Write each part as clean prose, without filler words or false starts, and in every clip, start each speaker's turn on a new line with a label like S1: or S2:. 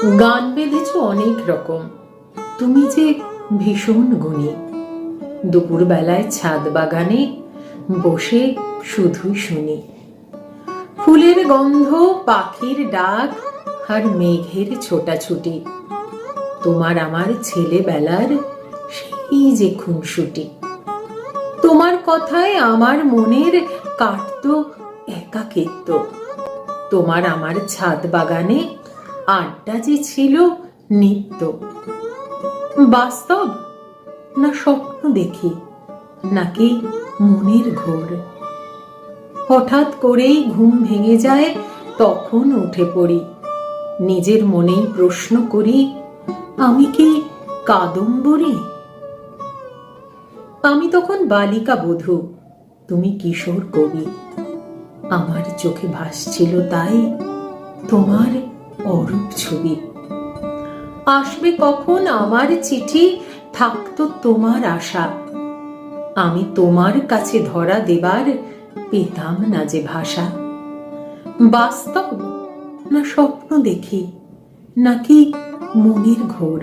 S1: গান বেঁধেছ অনেক রকম, তুমি যে ভীষণ গুণী। দুপুর বেলায় ছাদ বাগানে বসে শুধুই শুনি ফুলের গন্ধ, পাখির ডাক আর মেঘের ছোটাছুটি। তোমার আমার ছেলেবেলার সেই যে খুনসুটি। তোমার কথায় আমার মনের কাটতো একাকিত্ব। তোমার আমার ছাদ বাগানে আড্ডা যে ছিল নিত্য। বাস্তব না স্বপ্ন দেখি, নাকি মনের ঘোর? হঠাৎ করেই ঘুম ভেঙে যায়, তখন উঠে পড়ি। নিজের মনেই প্রশ্ন করি, আমি কি কাদম্বরী? আমি তখন বালিকা বধূ, তুমি কিশোর কবি। আমার চোখে ভাসছিল তাই তোমার অরূপ ছবি। আসবে কখন আমার চিঠি, থাকতো তোমার আশা। আমি তোমার কাছে ধরা দেবার পেতাম না যে ভাষা। বাস্তব না স্বপ্ন দেখি, নাকি মনের ঘোর?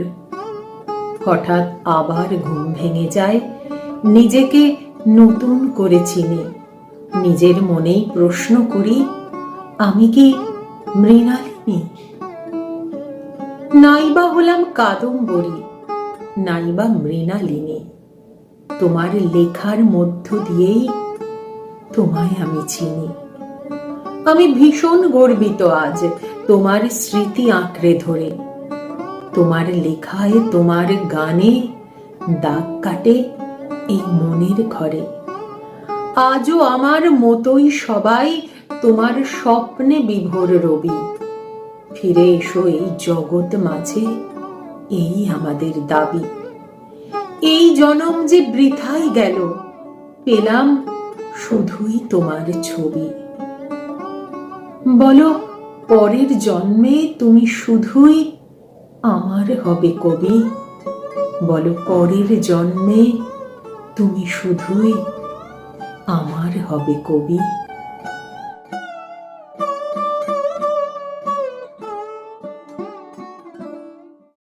S1: হঠাৎ আবার ঘুম ভেঙে যায়, নিজেকে নতুন করে চিনি। নিজের মনেই প্রশ্ন করি, আমি কি মৃণালিনী? নাইবা হলাম কাদম্বরী, নাইবা মৃণালিনী। তোমার লেখার মধ্য দিয়েই তোমায় আমি চিনি। আমি ভীষণ গর্বিত আজ তোমার স্মৃতি আঁকড়ে ধরে। তোমার লেখায়, তোমার গানে দাগ কাটে এই মনের ঘরে। আজও আমার মতোই সবাই তোমার স্বপ্নে বিভোর রবি। ফিরে এসো এই জগৎ মাঝে, এই আমাদের দাবি। এই জনম যে বৃথাই গেল, পেলাম শুধুই তোমার ছবি। বলো, পরের জন্মে তুমি শুধুই আমার হবে কবি। বলো, পরের জন্মে তুমি শুধুই আমার হবে কবি।